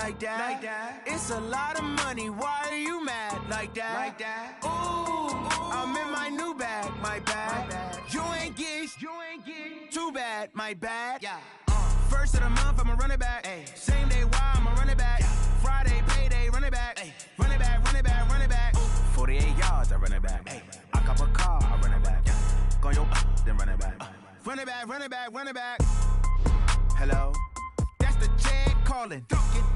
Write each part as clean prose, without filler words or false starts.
like that. It's a lot of money, why are you mad like that? Ooh, I'm in my new bag, my bad. You ain't get too bad, my bad. First of the month, I'ma run it back. Same day, why I'ma run it back. Friday, payday, run it back. Run it back, run it back, run it back. 48 yards, I run it back. I cop a car, I run it back. Go your then run it back. Run it back, run it back, run it back. Hello? That's the jag calling.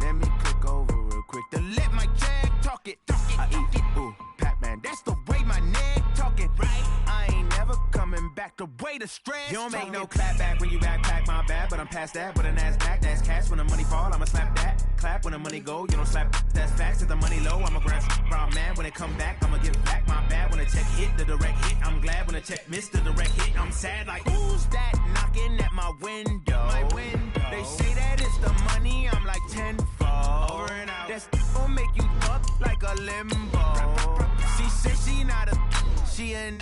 Let me click over real quick to let my jag talk it. I eat it, ooh, Pac-Man. That's the way my neck talking. Right? I ain't never coming back the way the stress. You don't make no clap back when you backpack, my bad. But I'm past that with a NASDAQ. That's cash when the money fall, I'ma slap that. Clap when the money go, you don't slap. That's facts. If the money low, I'ma grab brown man. When it come back, I'ma give back my bad. When the check hit, the direct hit. I'm glad when the check missed the direct hit. I'm sad like, who's that knocking at my window? My window. They say that it's the money, I'm like tenfold. Over and out. That's gon' make you up like a limbo. She said she not a, she an.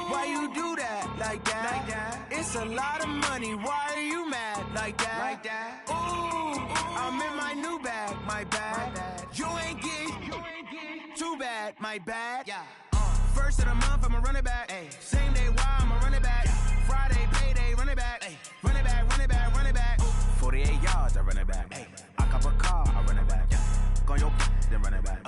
Why you do that like that? It's a lot of money, why are you mad like that? Ooh, I'm in my new bag, my bad. You ain't get too bad, my bad. First of the month, I'ma run it back. Same day, why I'ma run it back. Friday, payday, run it back. Run it back, run it back, run it back. 48 yards, I run it back. I cop a car, I run it back. Go your then run it back.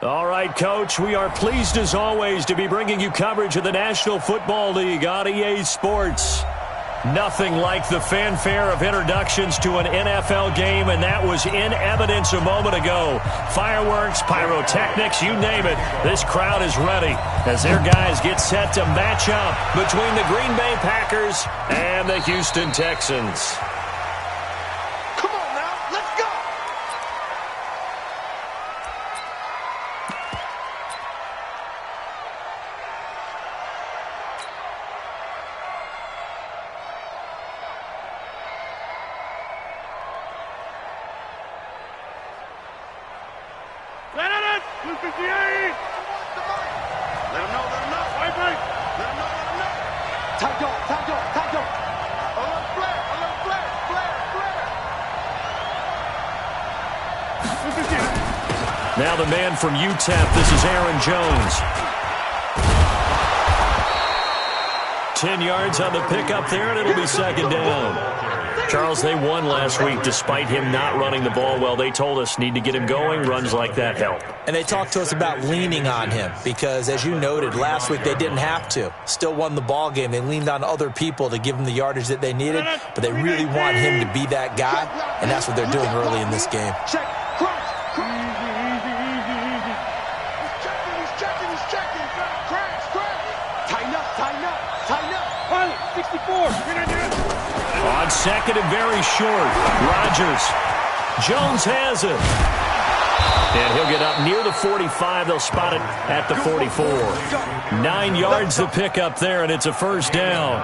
All right, Coach, we are pleased as always to be bringing you coverage of the National Football League on EA Sports. Nothing like the fanfare of introductions to an NFL game, and that was in evidence a moment ago. Fireworks, pyrotechnics, you name it. This crowd is ready as their guys get set to match up between the Green Bay Packers and the Houston Texans. Now the man from UTEP, this is Aaron Jones. 10 yards on the pickup there, and it'll be second down. Charles, they won last week despite him not running the ball well. They told us need to get him going. Runs like that help. And they talked to us about leaning on him because, as you noted, last week they didn't have to. Still won the ball game. They leaned on other people to give them the yardage that they needed, but they really want him to be that guy, and that's what they're doing early in this game. On second and very short, Rodgers. Jones has it. And he'll get up near the 45. They'll spot it at the 44. 9 yards to pick up there, and it's a first down.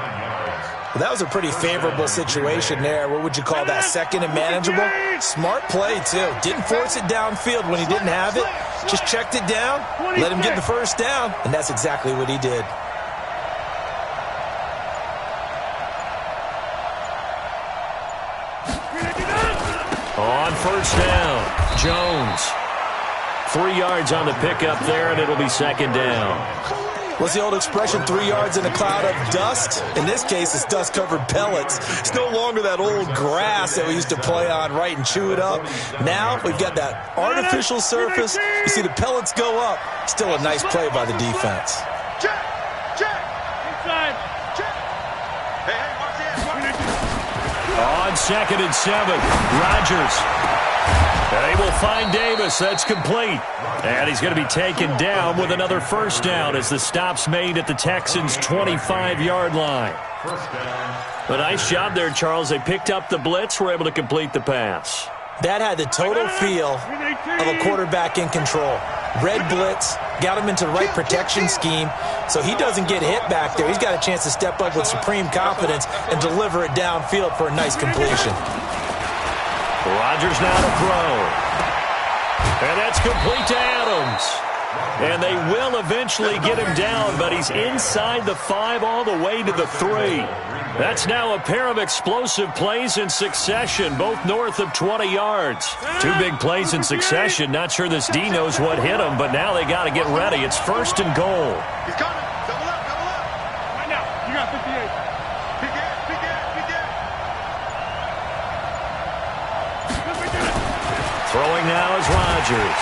Well, that was a pretty favorable situation there. What would you call that, second and manageable? Smart play, too. Didn't force it downfield when he didn't have it. Just checked it down, let him get the first down, and that's exactly what he did. On first down, Jones. 3 yards on the pickup there, and it'll be second down. What's the old expression, 3 yards in a cloud of dust? In this case, it's dust-covered pellets. It's no longer that old grass that we used to play on, right, and chew it up. Now we've got that artificial surface. You see the pellets go up. Still a nice play by the defense. On second and 7, Rodgers. They will find Davis. That's complete. And he's going to be taken down with another first down as the stop's made at the Texans' 25-yard line. A nice job there, Charles. They picked up the blitz, were able to complete the pass. That had the total feel of a quarterback in control. Red blitz, got him into the right protection scheme, so he doesn't get hit back there. He's got a chance to step up with supreme confidence and deliver it downfield for a nice completion. Rodgers now to throw. And that's complete to Adams. And they will eventually get him down, but he's inside the 5 all the way to the 3. That's now a pair of explosive plays in succession, both north of 20 yards. 2 big plays in succession. Not sure this D knows what hit him, but now they got to get ready. It's 1st and goal. He's coming. Double up, double up. Right now, you got 58. Pick it, pick it, pick it. Throwing now is Rodgers.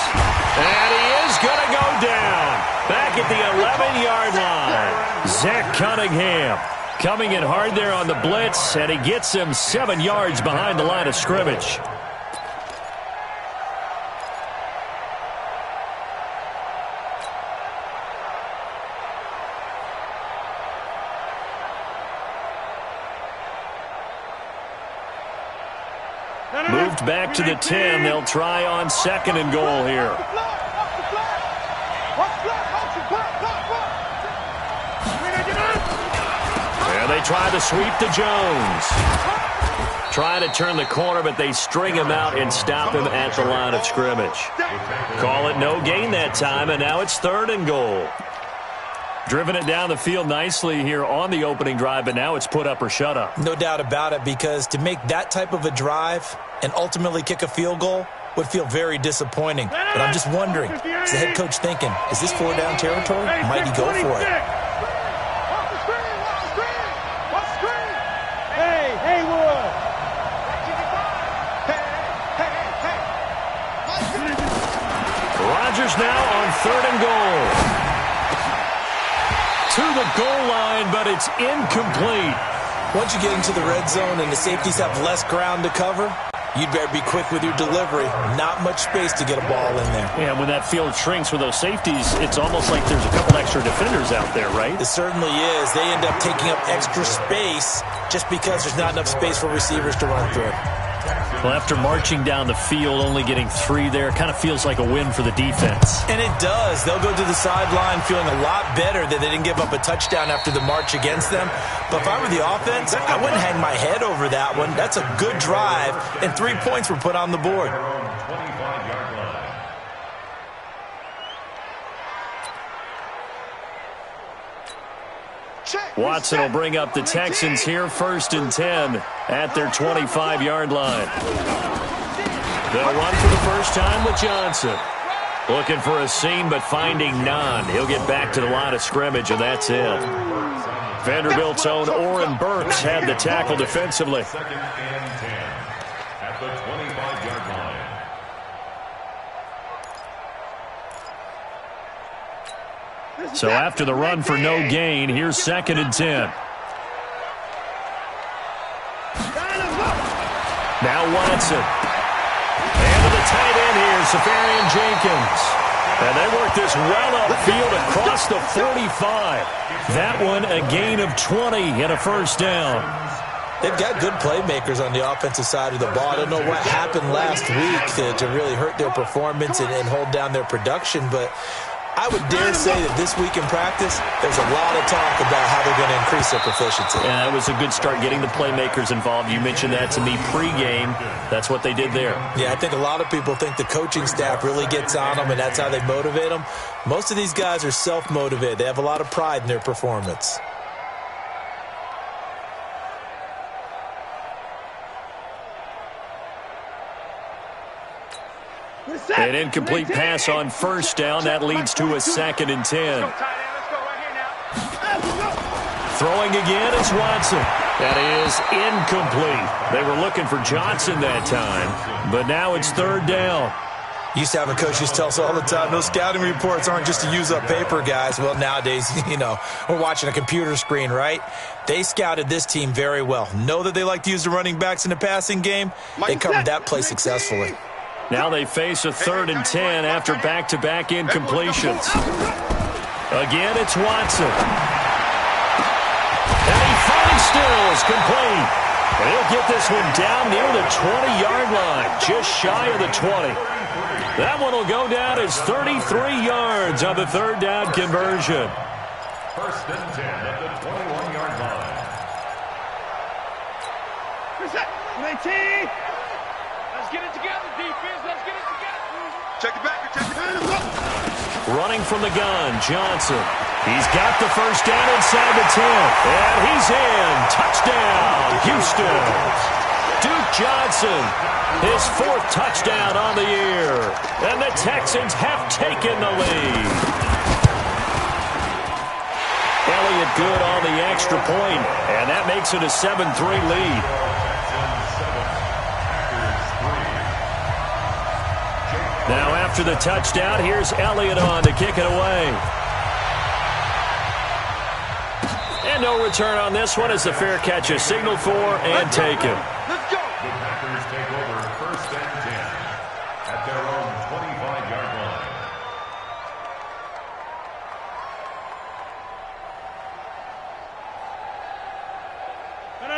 And he is going to go down. Back at the 11-yard line. Zach Cunningham coming in hard there on the blitz, and he gets him 7 yards behind the line of scrimmage. Moved back to the 10. They'll try on 2nd and goal here. And they try to sweep to Jones. Try to turn the corner, but they string him out and stop him at the line of scrimmage. Call it no gain that time, and now it's 3rd and goal. Driven it down the field nicely here on the opening drive, but now it's put up or shut up. No doubt about it, because to make that type of a drive and ultimately kick a field goal would feel very disappointing. But I'm just wondering, is the head coach thinking, is this 4-down territory? Might he go for it? Hey, Haywood! Rodgers now on 3rd and goal. To the goal line, but it's incomplete. Once you get into the red zone and the safeties have less ground to cover, you'd better be quick with your delivery. Not much space to get a ball in there. Yeah, when that field shrinks with those safeties, it's almost like there's a couple extra defenders out there, right? It certainly is. They end up taking up extra space just because there's not enough space for receivers to run through. Well, after marching down the field, only getting 3 there, kind of feels like a win for the defense. And it does. They'll go to the sideline feeling a lot better that they didn't give up a touchdown after the march against them. But if I were the offense, I wouldn't hang my head over that one. That's a good drive, and 3 points were put on the board. Watson will bring up the Texans here, 1st and 10 at their 25-yard line. They'll run for the first time with Johnson. Looking for a seam, but finding none. He'll get back to the line of scrimmage, and that's it. Vanderbilt's own Oren Burks had the tackle defensively. Second and 10 at the 25-yard line. So after the run for no gain, here's 2nd and 10. Now Watson. And to the tight end here, Safarian Jenkins. And they work this well upfield across the 45. That one a gain of 20 and a 1st down. They've got good playmakers on the offensive side of the ball. I don't know what happened last week to really hurt their performance and hold down their production, but I would dare say that this week in practice, there's a lot of talk about how they're going to increase their proficiency. Yeah, that was a good start getting the playmakers involved. You mentioned that to me pregame. That's what they did there. Yeah, I think a lot of people think the coaching staff really gets on them, and that's how they motivate them. Most of these guys are self-motivated. They have a lot of pride in their performance. An incomplete pass on 1st down. That leads to a 2nd and 10. Throwing again is Watson. That is incomplete. They were looking for Johnson that time, but now it's 3rd down. Used to have a coach who tells us all the time, those scouting reports aren't just to use up paper, guys. Well, nowadays, we're watching a computer screen, right? They scouted this team very well. Know that they like to use the running backs in the passing game. They covered that play successfully. Now they face a 3rd and 10 after back-to-back incompletions. Again, it's Watson. And he finds Stills complete. And he'll get this one down near the 20-yard line, just shy of the 20. That one will go down as 33 yards on the 3rd down conversion. 1st and 10 at the 21-yard line. Reset. 19. Let's get it together, defense. Let's get it together. Check it back. Check it back. running from the gun, Johnson. He's got the first down inside the 10, and he's in. Touchdown, Houston. Duke Johnson, his 4th touchdown on the year, and the Texans have taken the lead. Elliott good on the extra point, and that makes it a 7-3 lead. Now after the touchdown, here's Elliott on to kick it away. And no return on this one as the fair catch is signaled for and taken. Let's go. The Packers take over 1st and 10 at their own 25-yard line.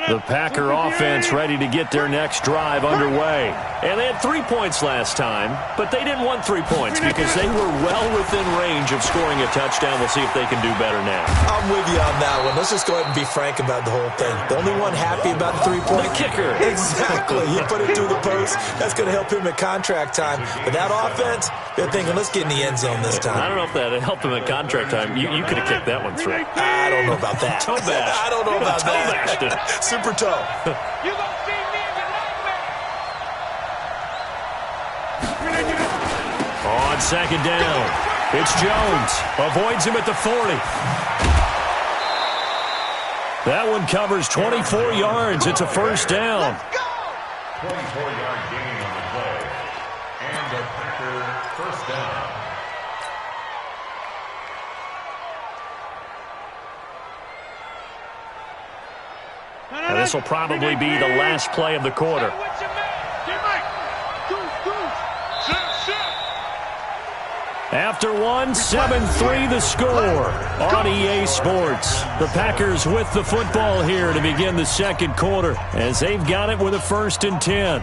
The Packer offense ready to get their next drive underway. And they had 3 points last time, but they didn't want 3 points because they were well within range of scoring a touchdown. We'll see if they can do better now. I'm with you on that one. Let's just go ahead and be frank about the whole thing. The only one happy about the 3-point? The kicker. Exactly. He put it through the post. That's going to help him at contract time. But that offense, they're thinking, let's get in the end zone this time. I don't know if that helped him at contract time. You could have kicked that one through. I don't know about that. Toe bash. I don't know about Toe that. bashed it. Super toe. You gonna see me in your nightmare. On 2nd down, it's Jones. Avoids him at the 40. That one covers 24 yards. It's a 1st down. 24-yard gain on the play. And a Packer 1st down. Now, this will probably be the last play of the quarter. After one, 7-3 the score on EA Sports. The Packers with the football here to begin the 2nd quarter as they've got it with a 1st and 10.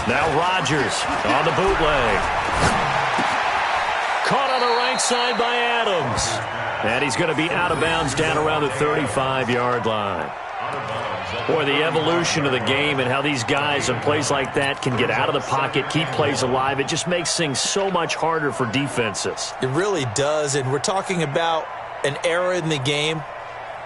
Now Rodgers on the bootleg. Caught on the right side by Adams. And he's going to be out of bounds down around the 35-yard line. Boy, the evolution of the game and how these guys in plays like that can get out of the pocket, keep plays alive, it just makes things so much harder for defenses. It really does, and we're talking about an era in the game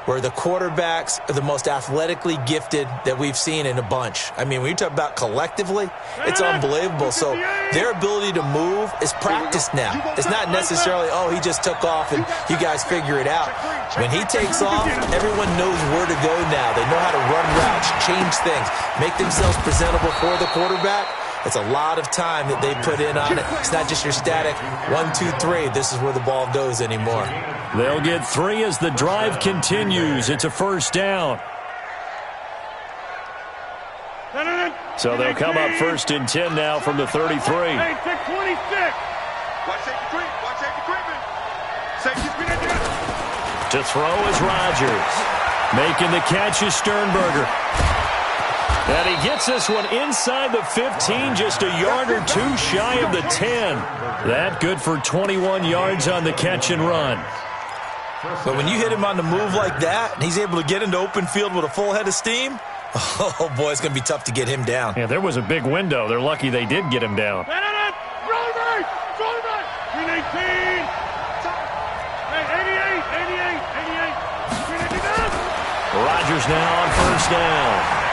where the quarterbacks are the most athletically gifted that we've seen in a bunch. I mean, when you talk about collectively, it's unbelievable. So their ability to move is practiced now. It's not necessarily, oh, he just took off and you guys figure it out. When he takes off, everyone knows where to go now. They know how to run routes, change things, make themselves presentable for the quarterback. It's a lot of time that they put in on it. It's not just your static 1, 2, 3. This is where the ball goes anymore. They'll get 3 as the drive continues. It's a 1st down. So they'll come up 1st and 10 now from the 33. Hey, 626. Watch safety treatment. Safety treatment. To throw is Rodgers. Making the catch is Sternberger. And he gets this one inside the 15, just a yard or 2 shy of the 10. That good for 21 yards on the catch and run. But when you hit him on the move like that, and he's able to get into open field with a full head of steam, oh, boy, it's going to be tough to get him down. Yeah, there was a big window. They're lucky they did get him down. Roll right. 318. Hey, 88. Rodgers now on 1st down.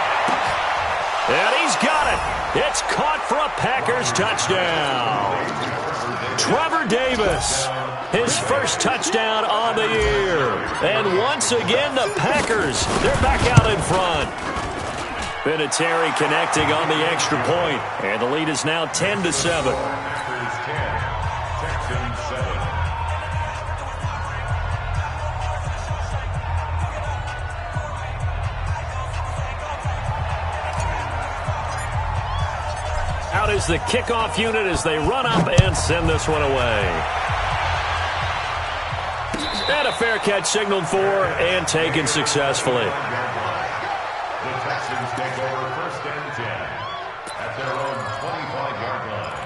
And he's got it. It's caught for a Packers touchdown. Trevor Davis, his 1st touchdown on the year. And once again, the Packers, they're back out in front. Vinatieri connecting on the extra point. And the lead is now 10-7. Out is the kickoff unit as they run up and send this one away. And a fair catch signaled for and taken successfully. The Texans take over 1st and 10 at their own 25-yard line.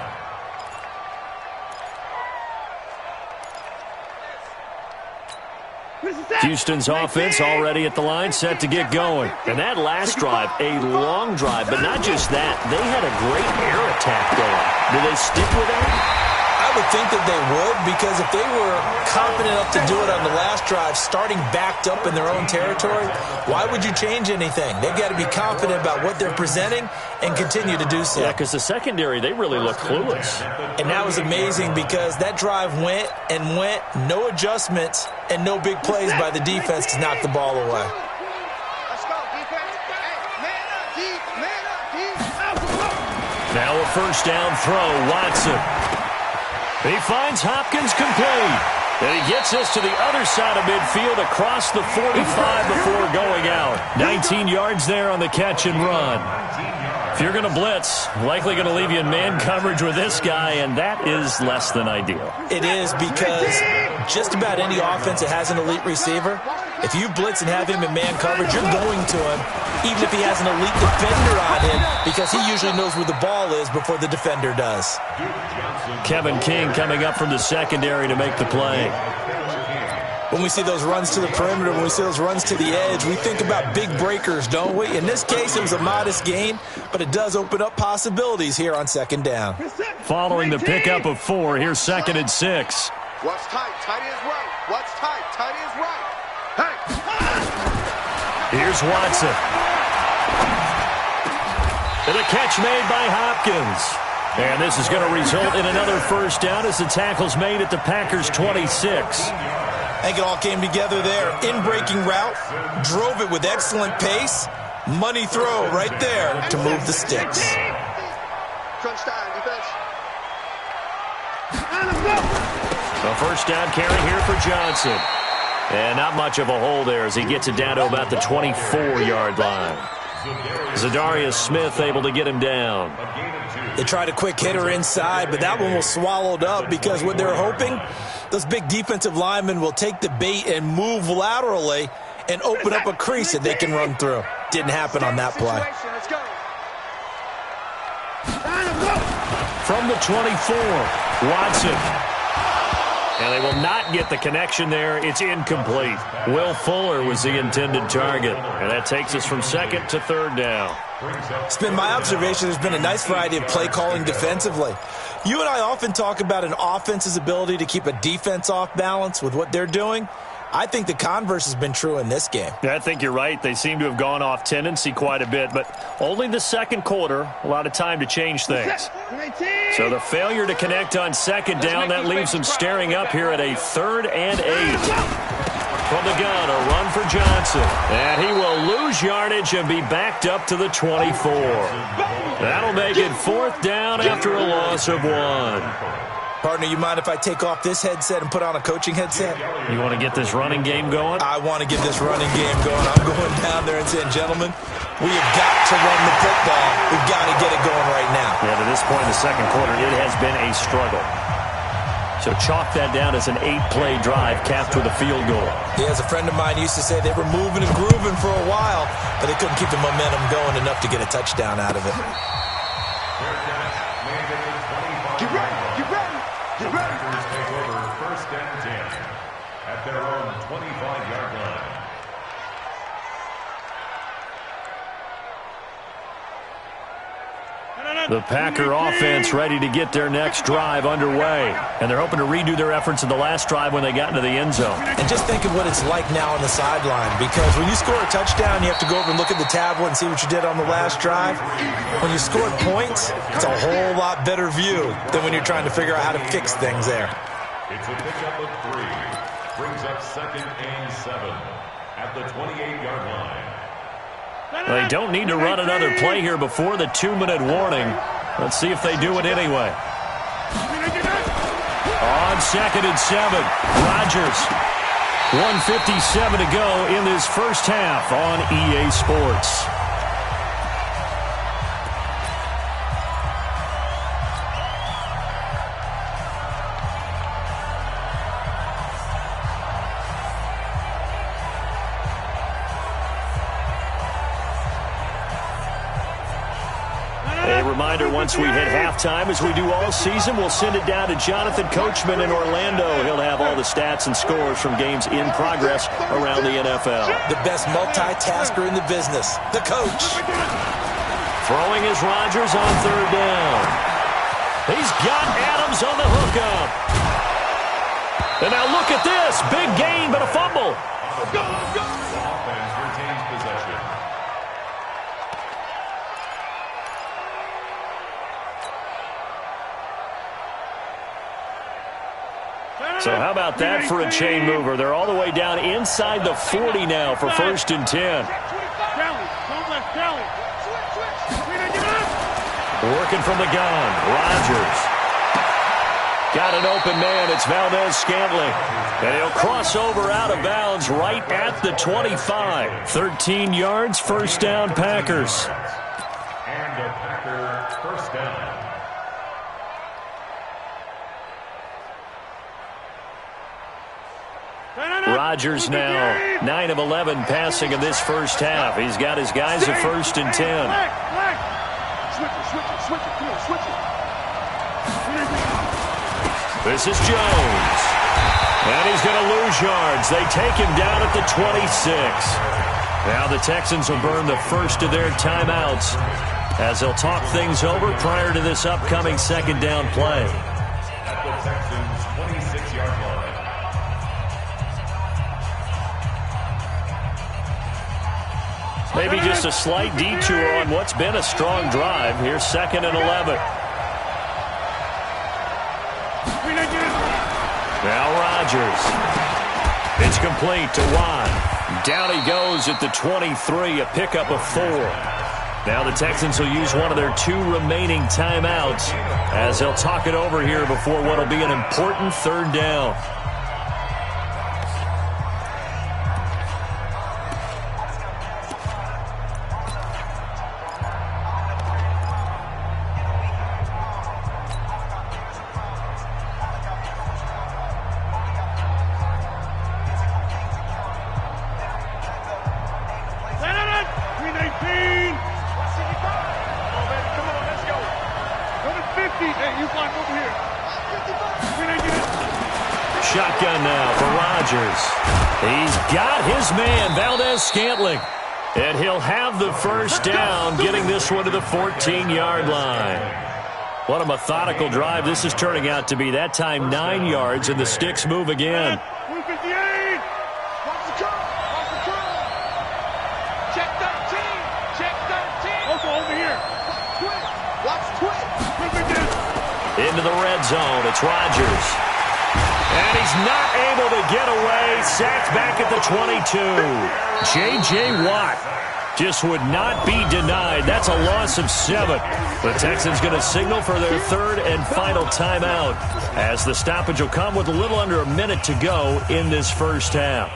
Houston's offense already at the line, set to get going. And that last drive, a long drive, but not just that. They had a great air attack going. Do they stick with that? I would think that they would, because if they were confident enough to do it on the last drive, starting backed up in their own territory, why would you change anything? They've got to be confident about what they're presenting and continue to do so. Yeah, because the secondary, they really look clueless. And that was amazing because that drive went and went, no adjustments and no big plays by the defense to knock the ball away. Let's go, defense. Hey, man up, D. Man up, D. Now a first down throw, Watson. He finds Hopkins complete. And he gets us to the other side of midfield across the 45 before going out. 19 yards there on the catch and run. If you're going to blitz, likely going to leave you in man coverage with this guy, and that is less than ideal. It is, because just about any offense that has an elite receiver, if you blitz and have him in man coverage, you're going to him, even if he has an elite defender on him, because he usually knows where the ball is before the defender does. Kevin King coming up from the secondary to make the play. When we see those runs to the perimeter, when we see those runs to the edge, we think about big breakers, don't we? In this case, it was a modest gain, but it does open up possibilities here on second down. Following the pickup of 4, here's 2nd and 6. What's tight? Tight is right. What's tight? Tight is right. Hey. Here's Watson. And a catch made by Hopkins. And this is going to result in another first down as the tackle's made at the Packers' 26. I think it all came together there. In-breaking route, drove it with excellent pace. Money throw right there to move the sticks. Crunch time, defense. A first down carry here for Johnson. And not much of a hole there as he gets it down to about the 24-yard line. Zadarius Smith able to get him down. They tried a quick hitter inside, but that one was swallowed up because what they're hoping, those big defensive linemen will take the bait and move laterally and open up a crease that they can run through. Didn't happen on that play. Let's go. From the 24, Watson. And they will not get the connection there. It's incomplete. Will Fuller was the intended target. And that takes us from 2nd to 3rd down. It's been my observation there's been a nice variety of play calling defensively. You and I often talk about an offense's ability to keep a defense off balance with what they're doing. I think the converse has been true in this game. Yeah, I think you're right. They seem to have gone off tendency quite a bit, but only the second quarter, a lot of time to change things. So the failure to connect on 2nd down, that leaves them staring up here at a 3rd and 8. From the gun, a run for Johnson. And he will lose yardage and be backed up to the 24. That'll make it 4th down after a loss of 1. Partner, you mind if I take off this headset and put on a coaching headset? You want to get this running game going? I want to get this running game going. I'm going down there and saying, gentlemen, we have got to run the football. We've got to get it going right now. Yeah, to this point in the second quarter, it has been a struggle. So chalk that down as an 8-play drive capped with a field goal. Yeah, as a friend of mine used to say, they were moving and grooving for a while, but they couldn't keep the momentum going enough to get a touchdown out of it. Get ready. Get ready. Get ready. Packers take over 1st and 10 at their own 25-yard line. The Packer offense ready to get their next drive underway. And they're hoping to redo their efforts in the last drive when they got into the end zone. And just think of what it's like now on the sideline, because when you score a touchdown, you have to go over and look at the tablet and see what you did on the last drive. When you scored points, it's a whole lot better view than when you're trying to figure out how to fix things there. It's a pickup of 3. Brings up 2nd and 7 at the 28-yard line. They don't need to run another play here before the 2-minute warning. Let's see if they do it anyway. On 2nd and 7, Rodgers. 1:57 to go in this first half on EA Sports. reminder, once we hit halftime, as we do all season, we'll send it down to Jonathan Coachman in Orlando. He'll have all the stats and scores from games in progress around the NFL. The best multitasker in the business, the coach. Throwing is Rodgers on third down. He's got Adams on the hookup. And now look at this. Big gain, but a fumble. The offense retains possession. So how about that for a chain mover? They're all the way down inside the 40 now for 1st and 10. Working from the gun, Rodgers. Got an open man, it's Valdez-Scantling. And he'll cross over out of bounds right at the 25. 13 yards, first down, Packers. And a Packer first down. Rodgers now 9 of 11 passing in this first half. He's got his guys at 1st and 10. This is Jones. And he's going to lose yards. They take him down at the 26. Now the Texans will burn the first of their timeouts as they'll talk things over prior to this upcoming second down play. At the Texans' 26-yard line. Maybe just a slight detour on what's been a strong drive. Here's 2nd and 11. Now Rodgers. It's complete to Watt. Down he goes at the 23, a pickup of 4. Now the Texans will use one of their 2 remaining timeouts as they'll talk it over here before what will be an important third down. Shotgun now for Rodgers. He's got his man, Valdez-Scantling. And he'll have the first down, getting this one to the 14-yard line. What a methodical drive this is turning out to be. That time 9 yards, and the sticks move again. Into the red zone, it's Rodgers. And he's not able to get away. Sacked back at the 22. J.J. Watt just would not be denied. That's a loss of 7. The Texans going to signal for their 3rd and final timeout as the stoppage will come with a little under a minute to go in this first half.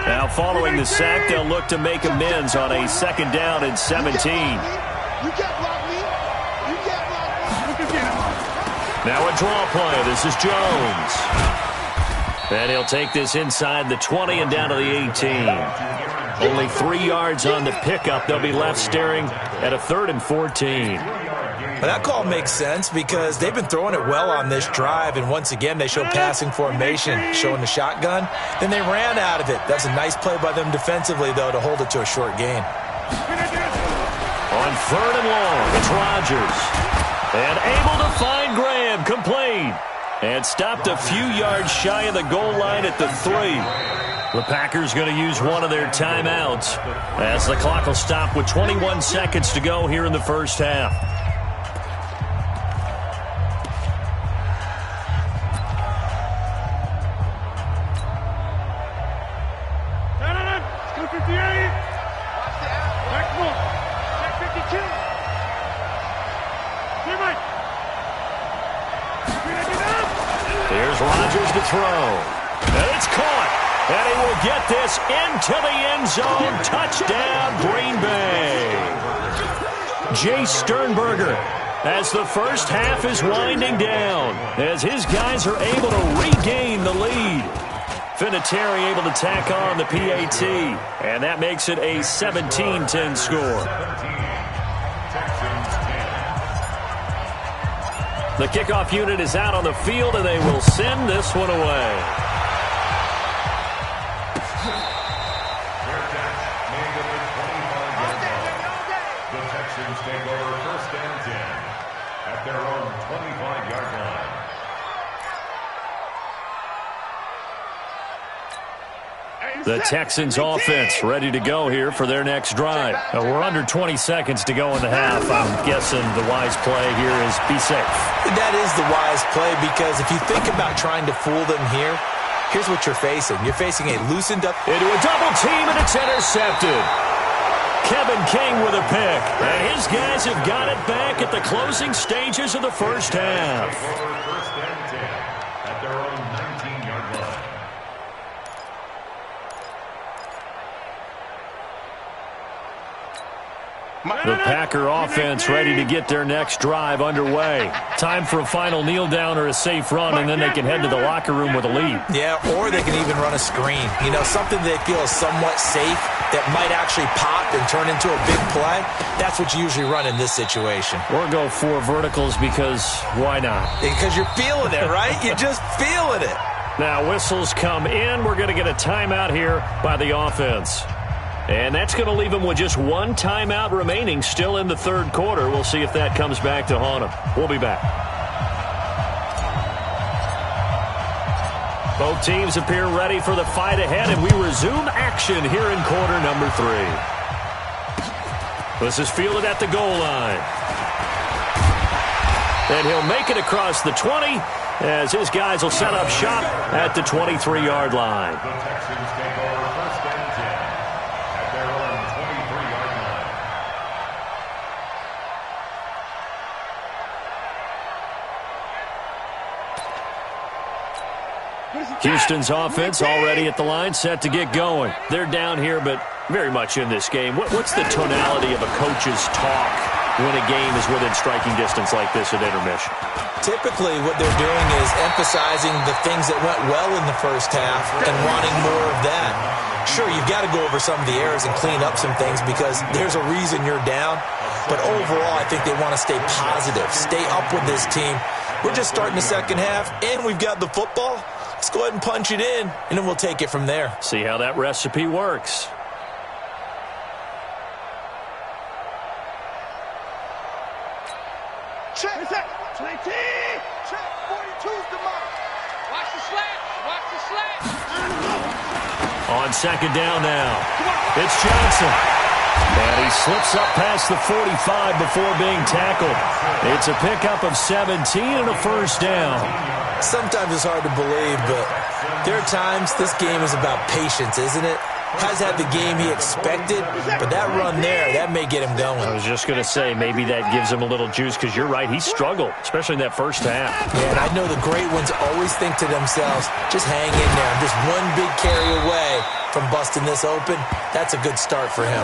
Now following the sack, they'll look to make amends on a 2nd down and 17. Now a draw play. This is Jones. And he'll take this inside the 20 and down to the 18. Only 3 yards on the pickup. They'll be left staring at a 3rd and 14. But that call makes sense because they've been throwing it well on this drive, and once again they show passing formation, showing the shotgun. Then they ran out of it. That's a nice play by them defensively, though, to hold it to a short gain. On 3rd and long, it's Rodgers. And able to find Graham, complete. And stopped a few yards shy of the goal line at the 3. The Packers going to use one of their timeouts as the clock will stop with 21 seconds to go here in the first half. Here's Rodgers to throw. And it's caught. And he will get this into the end zone. Touchdown, Green Bay. Jay Sternberger, as the first half is winding down, as his guys are able to regain the lead. Vinatieri able to tack on the PAT, and that makes it a 17-10 score. The kickoff unit is out on the field, and they will send this one away. The Texans take over first and 10 at their own 25-yard line. The Texans offense ready to go here for their next drive. We're under 20 seconds to go in the half. I'm guessing the wise play here is be safe. That is the wise play, because if you think about trying to fool them here, here's what you're facing. You're facing a loosened up into a double team, and it's intercepted. Kevin King with a pick. And his guys have got it back at the closing stages of the first half. First and 10 at their own 19-yard line. The Packer offense ready to get their next drive underway. Time for a final kneel down or a safe run, and then they can head to the locker room with a lead. Yeah, or they can even run a screen. You know, something they feel is somewhat safe that might actually pop and turn into a big play. That's what you usually run in this situation. Or go 4 verticals, because why not? Because you're feeling it, right? You're just feeling it. Now whistles come in. We're going to get a timeout here by the offense. And that's going to leave them with just one timeout remaining still in the third quarter. We'll see if that comes back to haunt them. We'll be back. Both teams appear ready for the fight ahead, and we resume action here in quarter number 3. This is fielded at the goal line. And he'll make it across the 20 as his guys will set up shop at the 23-yard line. The Texans take over first and 10 at their own 23-yard line. Houston's offense already at the line, set to get going. They're down here, but very much in this game. What's the tonality of a coach's talk when a game is within striking distance like this at intermission? Typically, what they're doing is emphasizing the things that went well in the first half and wanting more of that. Sure, you've got to go over some of the errors and clean up some things because there's a reason you're down. But overall, I think they want to stay positive, stay up with this team. We're just starting the second half, and we've got the football. Let's go ahead and punch it in, and then we'll take it from there. See how that recipe works. Check. 20. Check. 42's the mark. Watch the slant. Watch the slant. On second down now. It's Johnson. And he slips up past the 45 before being tackled. It's a pickup of 17 and a first down. Sometimes it's hard to believe, but there are times this game is about patience, isn't it? Has had the game he expected, but that run there, that may get him going. I was just going to say, maybe that gives him a little juice, because you're right, he struggled, especially in that first half. Yeah, and I know the great ones always think to themselves, just hang in there. I'm just one big carry away from busting this open. That's a good start for him.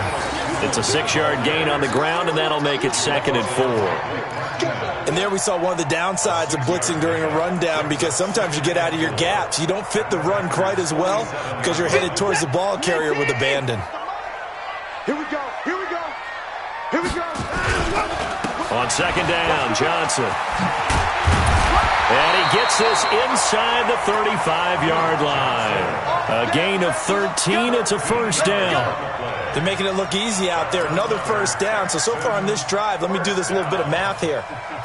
It's a 6-yard gain on the ground, and that'll make it 2nd and 4. And there we saw one of the downsides of blitzing during a rundown, because sometimes you get out of your gaps. You don't fit the run quite as well because you're headed towards the ball carrier with abandon. Here we go. Here we go. Here we go. On second down, Johnson. And he gets this inside the 35-yard line. A gain of 13. It's a first down. They're making it look easy out there. Another first down. So far on this drive, let me do this little bit of math here.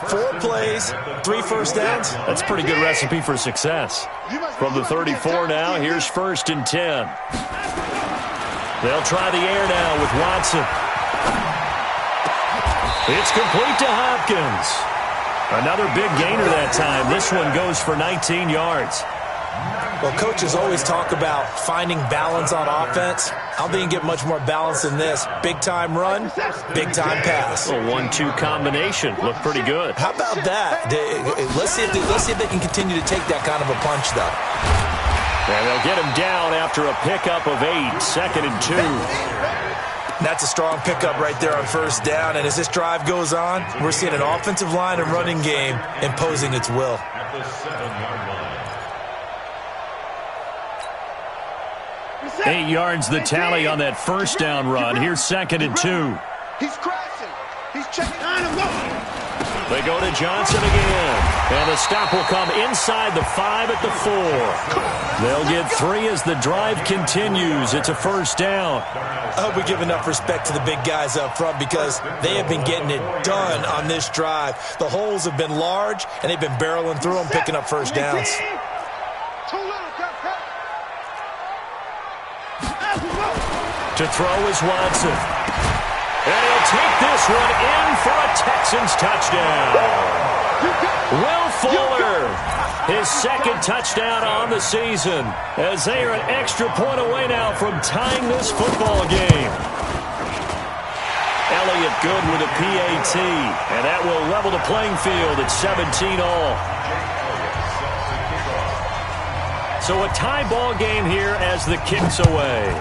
4 plays, 3 first downs. That's a pretty good recipe for success. From the 34 now, here's 1st and 10. They'll try the air now with Watson. It's complete to Hopkins. Another big gainer that time. This one goes for 19 yards. Well, coaches always talk about finding balance on offense. I don't think you get much more balance than this. Big-time run, big-time pass. A 1-2 combination. Looked pretty good. How about that? Let's see if they can continue to take that kind of a punch, though. And they'll get him down after a pickup of 8, 2nd and 2. That's a strong pickup right there on first down. And as this drive goes on, we're seeing an offensive line and running game imposing its will. At the 7-yard line. 8 yards the tally on that first down run. Here's 2nd and 2. He's crashing. He's checking. They go to Johnson again. And the stop will come inside the 5 at the 4. They'll get 3 as the drive continues. It's a first down. I hope we give enough respect to the big guys up front because they have been getting it done on this drive. The holes have been large, and they've been barreling through them, picking up first downs. To throw is Watson. And he'll take this one in for a Texans touchdown. Will Fuller, his 2nd touchdown on the season, as they are an extra point away now from tying this football game. Elliott good with a PAT, and that will level the playing field at 17 all. So a tie ball game here as the kick's away.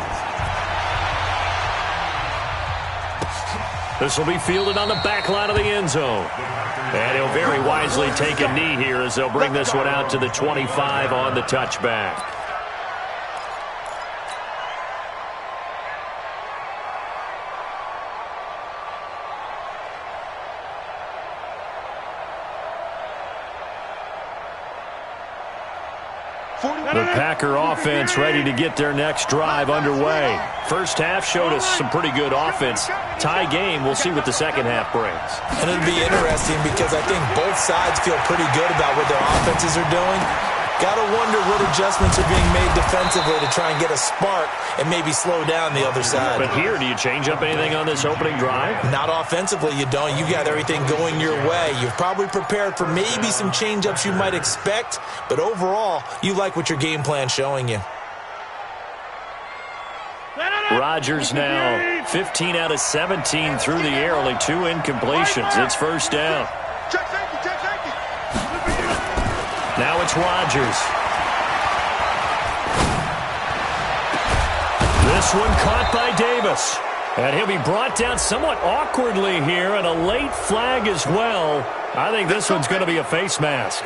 This will be fielded on the back line of the end zone. And he'll very wisely take a knee here as they'll bring this one out to the 25 on the touchback. The Packer offense ready to get their next drive underway. First half showed us some pretty good offense. Tie game, we'll see what the second half brings. And it'll be interesting because I think both sides feel pretty good about what their offenses are doing. Got to wonder what adjustments are being made defensively to try and get a spark and maybe slow down the other side. But here, do you change up anything on this opening drive? Not offensively, you don't. You got everything going your way. You've probably prepared for maybe some change-ups you might expect, but overall, you like what your game plan's showing you. Rodgers now 15 out of 17 through the air, only 2 incompletions. It's first down. Now it's Rodgers. This one caught by Davis. And he'll be brought down somewhat awkwardly here, and a late flag as well. I think this one's going to be a face mask.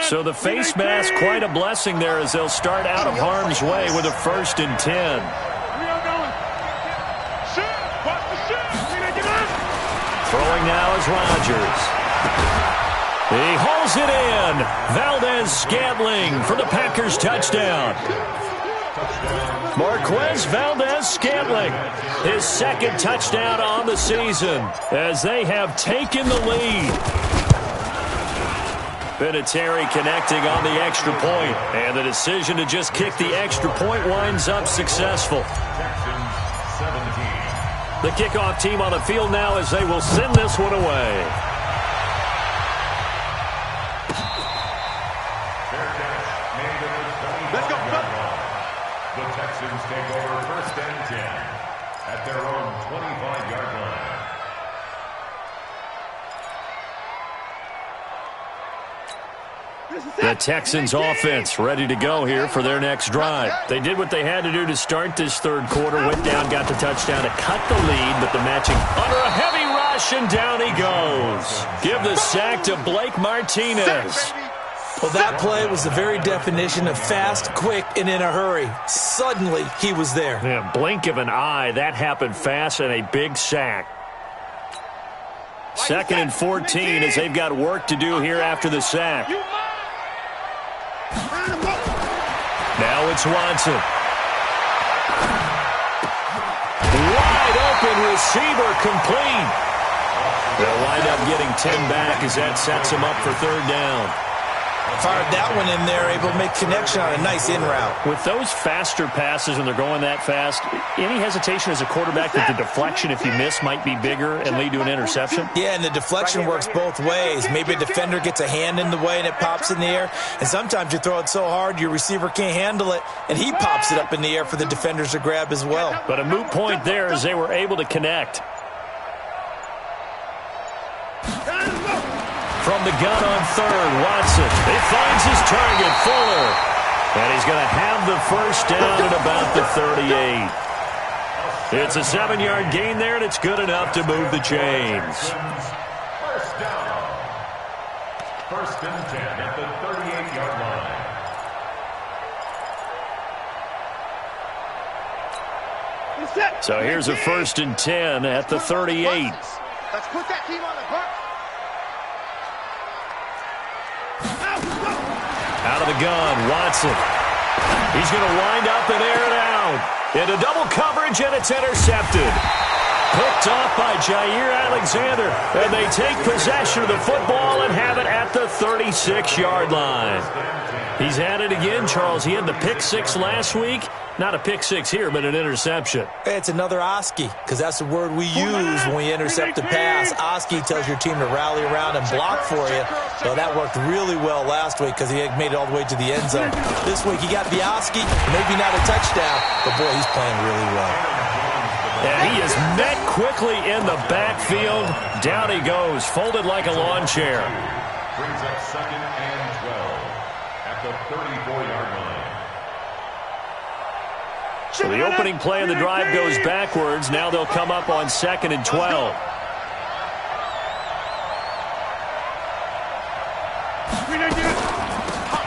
So the face mask, quite a blessing there as they'll start out of harm's way with a 1st and 10. Throwing now is Rodgers. He hauls it in. Valdez-Scantling for the Packers touchdown. Marquez Valdez-Scantling, his 2nd touchdown on the season as they have taken the lead. Vinatieri connecting on the extra point, and the decision to just kick the extra point winds up successful. The kickoff team on the field now as they will send this one away. Let's go. The Texans take over 1st and 10 at their own 25-yard line. The Texans offense ready to go here for their next drive. They did what they had to do to start this 3rd quarter. Went down, got the touchdown to cut the lead, but the matching under a heavy rush, and down he goes. Give the sack to Blake Martinez. Well, that play was the very definition of fast, quick, and in a hurry. Suddenly, he was there. Yeah, blink of an eye. That happened fast, and a big sack. 2nd and 14 as they've got work to do here after the sack. Now it's Watson. Wide open receiver complete. They'll wind up getting 10 back as that sets them up for 3rd down. Fired that one in there, able to make connection on a nice in route. With those faster passes when they're going that fast, any hesitation as a quarterback that the deflection, if you miss, might be bigger and lead to an interception? Yeah, and the deflection works both ways. Maybe a defender gets a hand in the way and it pops in the air, and sometimes you throw it so hard your receiver can't handle it, and he pops it up in the air for the defenders to grab as well. But a moot point there as they were able to connect. From the gun on 3rd, Watson. He finds his target, Fuller. And he's going to have the first down at about the 38. It's a 7-yard gain there, and it's good enough to move the chains. First down. First and 10 at the 38-yard line. So here's a first and 10 at the 38. Let's put that team on the bus. Out of the gun, Watson. He's going to wind up and air it out. Into double coverage, and it's intercepted. Picked off by Jair Alexander. And they take possession of the football and have it at the 36-yard line. He's at it again, Charles. He had the pick six last week. Not a pick six here, but an interception. It's another Oski, because that's the word we use when we intercept a pass. Oski tells your team to rally around and block for you. Well, that worked really well last week because he made it all the way to the end zone. This week he got the Oski, maybe not a touchdown, but boy, he's playing really well. And he is met quickly in the backfield. Down he goes, folded like a lawn chair. Brings up second and 12 at the 34-yard line. So the opening play of the drive goes backwards. Now they'll come up on second and 12.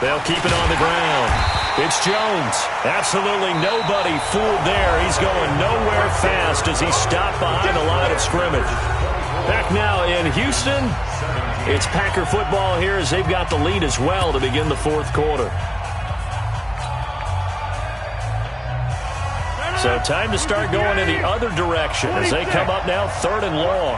They'll keep it on the ground. It's Jones. Absolutely nobody fooled there. He's going nowhere fast as he stopped behind the line of scrimmage. Back now in Houston, it's Packer football here as they've got the lead as well to begin the fourth quarter. So time to start going in the other direction as they come up now third and long.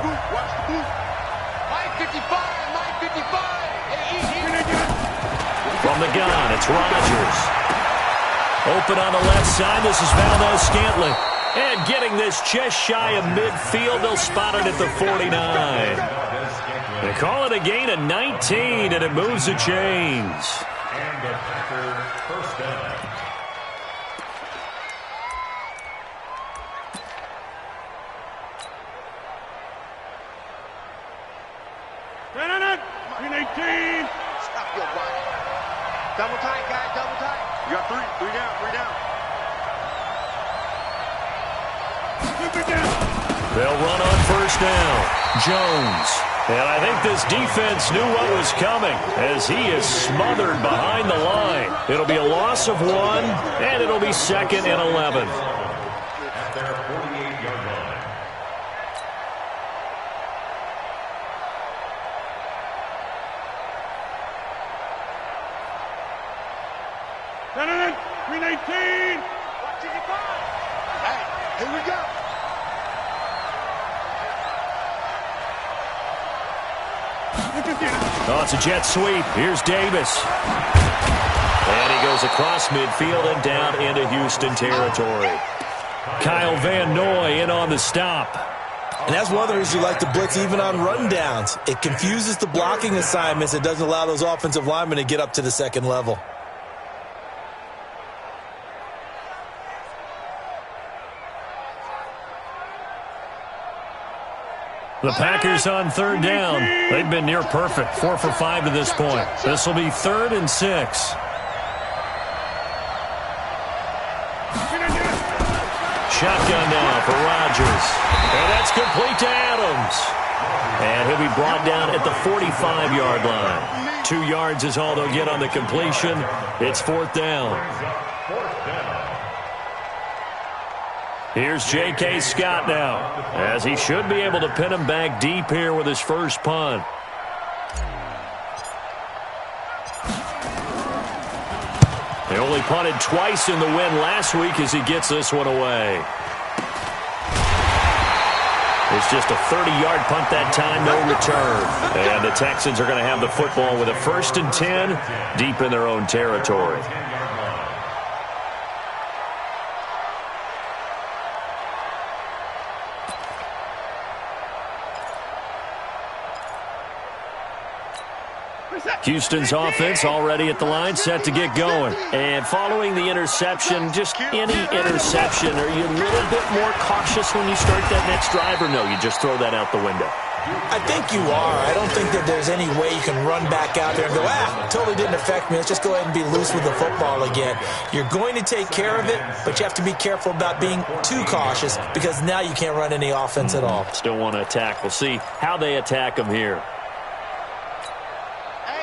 From the gun, it's Rodgers. Open on the left side, this is Valdez-Scantling. And getting this just shy of midfield, they'll spot it at the 49. They call it a gain of 19, and it moves the chains. And the Packer first down. Stop your body. Double tight, guys, double tight. You got three down. They'll run on first down. Jones. And I think this defense knew what was coming as he is smothered behind the line. It'll be a loss of 1, and it'll be second and 11. At their 48-yard line. Hey, here we go. Oh, it's a jet sweep. Here's Davis. And he goes across midfield and down into Houston territory. Kyle Van Noy in on the stop. And that's one of the reasons you like to blitz even on rundowns. It confuses the blocking assignments. It doesn't allow those offensive linemen to get up to the second level. The Packers on third down. They've been near perfect. 4 for 5 to this point. This will be 3rd and 6. Shotgun now for Rodgers. And that's complete to Adams. And he'll be brought down at the 45-yard line. 2 yards is all they'll get on the completion. It's 4th down. Here's J.K. Scott now, as he should be able to pin him back deep here with his first punt. They only punted twice in the win last week as he gets this one away. It's just a 30-yard punt that time, no return. And the Texans are going to have the football with a 1st and 10 deep in their own territory. Houston's offense already at the line, set to get going. And following the interception, just any interception, are you a little bit more cautious when you start that next drive, or no, you just throw that out the window? I think you are. I don't think that there's any way you can run back out there and go, totally didn't affect me. Let's just go ahead and be loose with the football again. You're going to take care of it, but you have to be careful about being too cautious because now you can't run any offense at all. Still want to attack. We'll see how they attack them here.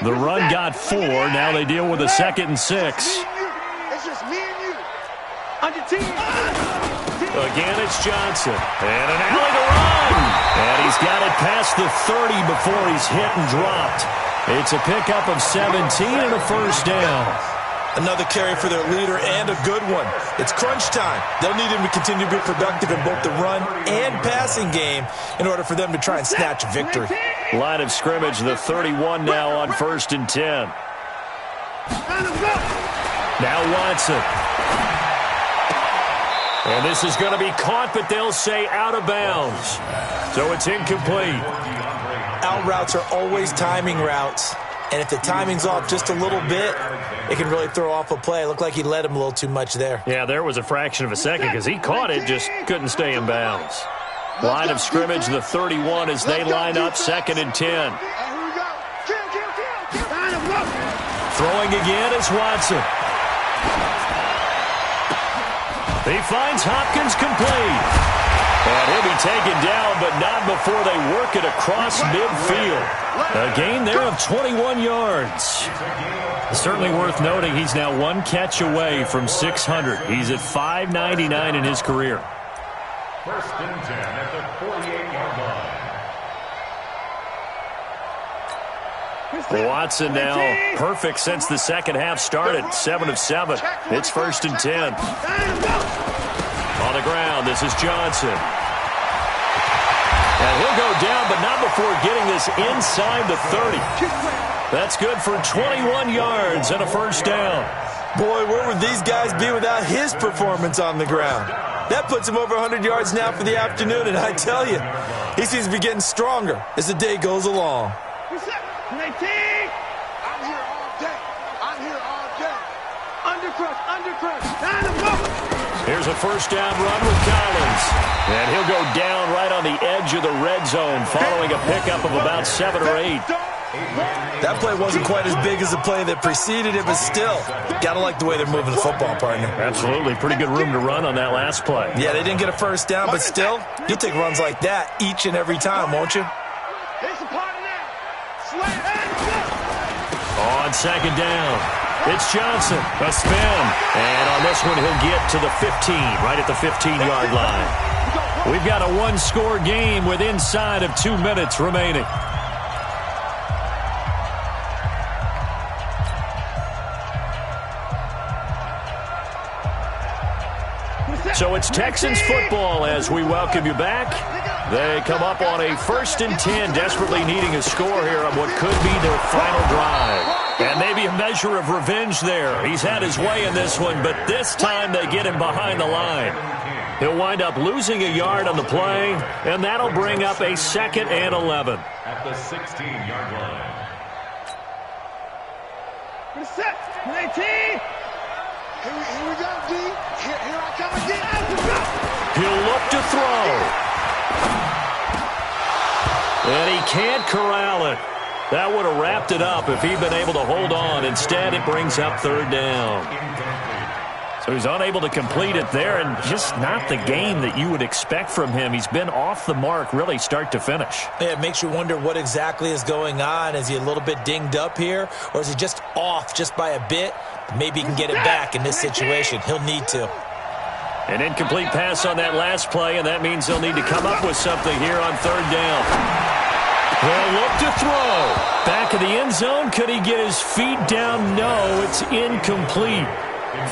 The run got 4. Now they deal with a 2nd and 6. It's just me and you. On your team. Again, it's Johnson. And an alley to run. And he's got it past the 30 before he's hit and dropped. It's a pickup of 17 and a first down. Another carry for their leader and a good one. It's crunch time. They'll need him to continue to be productive in both the run and passing game in order for them to try and snatch a victory. Line of scrimmage, the 31 now on 1st and 10. Now Watson. And this is going to be caught, but they'll say out of bounds. So it's incomplete. Out routes are always timing routes. And if the timing's off just a little bit, it can really throw off a play. It looked like he led him a little too much there. Yeah, there was a fraction of a second because he caught it, just couldn't stay in bounds. Line of scrimmage, the 31 as they line up 2nd and 10. Throwing again is Watson. He finds Hopkins complete. And he'll be taken down, but not before they work it across midfield. A gain there of 21 yards. Certainly worth noting he's now 1 catch away from 600. He's at 599 in his career. 1st and 10 at the 48-yard line. Watson now perfect since the second half started. 7 of 7. It's 1st and 10. On the ground, this is Johnson. And he'll go down, but not before getting this inside the 30. That's good for 21 yards and a first down. Boy, where would these guys be without his performance on the ground? That puts him over 100 yards now for the afternoon, and I tell you, he seems to be getting stronger as the day goes along. I'm here all day. I'm here all day. Undercrush. Here's a first down run with Collins. And he'll go down right on the edge of the red zone following a pickup of about 7 or 8. That play wasn't quite as big as the play that preceded it, but still, gotta like the way they're moving the football, partner. Absolutely. Pretty good room to run on that last play. Yeah, they didn't get a first down, but still, you'll take runs like that each and every time, won't you? On 2nd down, it's Johnson. A spin. And on this one, he'll get to the 15, right at the 15-yard line. We've got a 1-score game with inside of 2 minutes remaining. So it's Texans football as we welcome you back. They come up on a 1st and 10, desperately needing a score here on what could be their final drive. And maybe a measure of revenge there. He's had his way in this one, but this time they get him behind the line. He'll wind up losing a yard on the play, and that'll bring up a 2nd and 11. At the 16-yard line. Set. 19. Here we go, D. Here I come again. He'll look to throw. And he can't corral it. That would have wrapped it up if he'd been able to hold on. Instead, it brings up 3rd down. So he's unable to complete it there, and just not the game that you would expect from him. He's been off the mark really start to finish. Yeah, it makes you wonder what exactly is going on. Is he a little bit dinged up here, or is he just off just by a bit? Maybe he can get it back in this situation. He'll need to. An incomplete pass on that last play, and that means they'll need to come up with something here on 3rd down. They'll look to throw. Back of the end zone. Could he get his feet down? No, it's incomplete.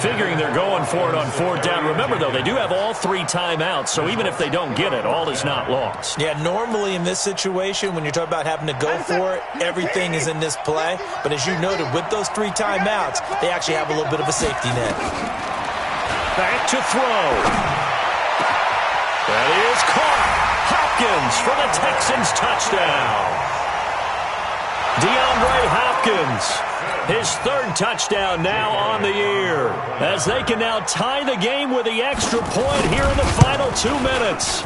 Figuring they're going for it on 4th down. Remember, though, they do have all 3 timeouts, so even if they don't get it, all is not lost. Yeah, normally in this situation, when you're talking about having to go for it, everything is in this play. But as you noted, with those 3 timeouts, they actually have a little bit of a safety net. Back to throw. That is caught. Hopkins for the Texans touchdown. DeAndre Hopkins, his 3rd touchdown now on the year, as they can now tie the game with the extra point here in the final 2 minutes.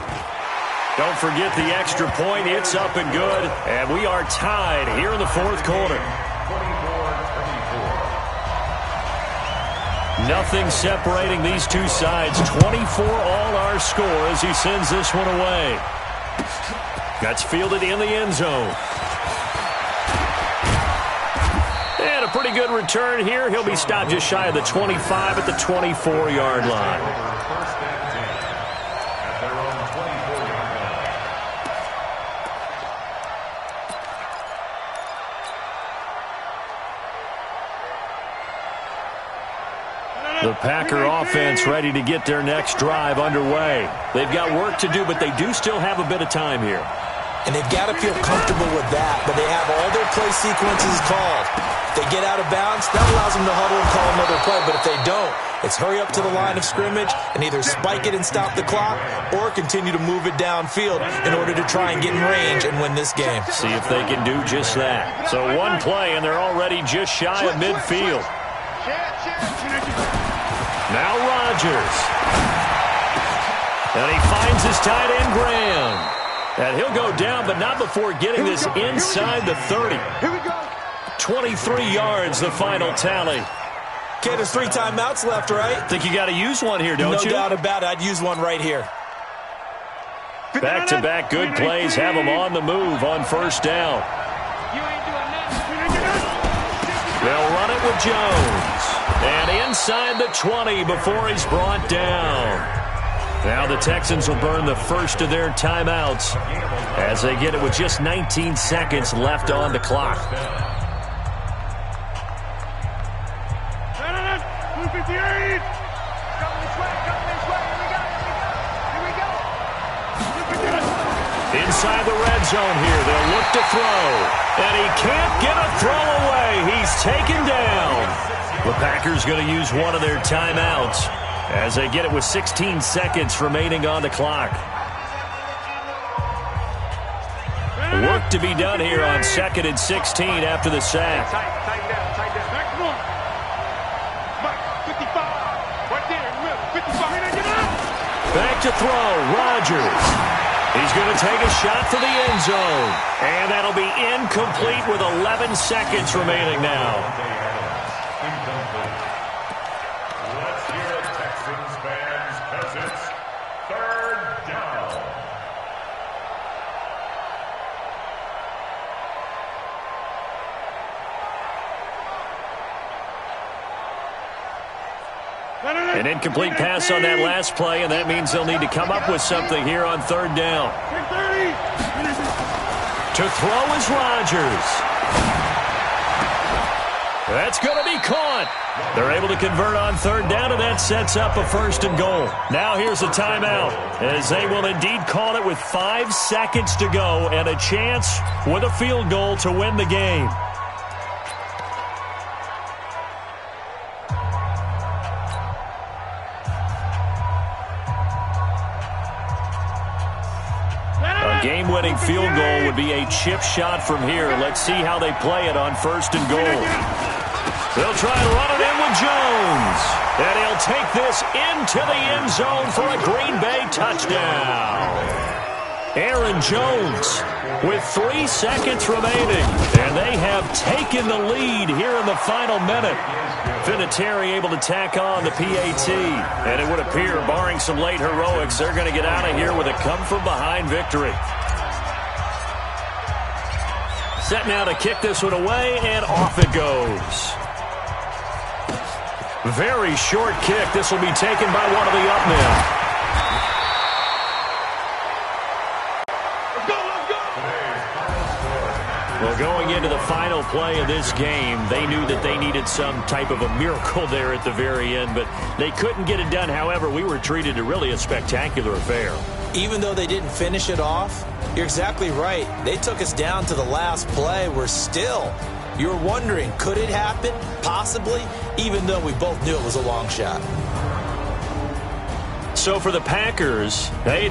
Don't forget the extra point. It's up and good. And we are tied here in the fourth quarter. 24-24. Nothing separating these two sides. 24 all our score as he sends this one away. That's fielded in the end zone. And a pretty good return here. He'll be stopped just shy of the 25 at the 24-yard line. The Packer offense ready to get their next drive underway. They've got work to do, but they do still have a bit of time here. And they've got to feel comfortable with that, but they have all their play sequences called. If they get out of bounds, that allows them to huddle and call another play, but if they don't, it's hurry up to the line of scrimmage and either spike it and stop the clock or continue to move it downfield in order to try and get in range and win this game. See if they can do just that. So one play, and they're already just shy of midfield. Now Rodgers. And he finds his tight end, Graham. And he'll go down, but not before getting this inside the 30. Here we go. 23 yards, the final tally. Okay, there's 3 timeouts left, right? Think you got to use one here, don't you? No doubt about it. I'd use one right here. Back-to-back good plays have them on the move on first down. They'll run it with Jones. And inside the 20 before he's brought down. Now the Texans will burn the first of their timeouts as they get it with just 19 seconds left on the clock. 258. Inside the red zone here, they'll look to throw. And he can't get a throw away. He's taken down. The Packers going to use one of their timeouts as they get it with 16 seconds remaining on the clock. Work to be done here on 2nd and 16 after the sack. Tight down. Back one. 55. Right there. 55. Back to throw. Rodgers. He's going to take a shot for the end zone. And that'll be incomplete with 11 seconds remaining now. Let's hear it, Texans fans, because it's 3rd down. An incomplete pass on that last play, and that means they'll need to come up with something here on 3rd down. To throw is Rodgers. That's going to be caught. They're able to convert on 3rd down, and that sets up a 1st and goal. Now here's a timeout, as they will indeed call it with 5 seconds to go and a chance with a field goal to win the game. Game-winning field goal would be a chip shot from here. Let's see how they play it on 1st and goal. They'll try and run it in with Jones. And he'll take this into the end zone for a Green Bay touchdown. Aaron Jones with 3 seconds remaining. And they have taken the lead here in the final minute. Vinatieri able to tack on the PAT. And it would appear, barring some late heroics, they're going to get out of here with a come-from-behind victory. Set now to kick this one away, and off it goes. Very short kick. This will be taken by one of the up men. Well, going into the final play of this game, they knew that they needed some type of a miracle there at the very end, but they couldn't get it done. However, we were treated to really a spectacular affair. Even though they didn't finish it off, you're exactly right. They took us down to the last play. You're wondering, could it happen? Possibly, even though we both knew it was a long shot. So for the Packers, they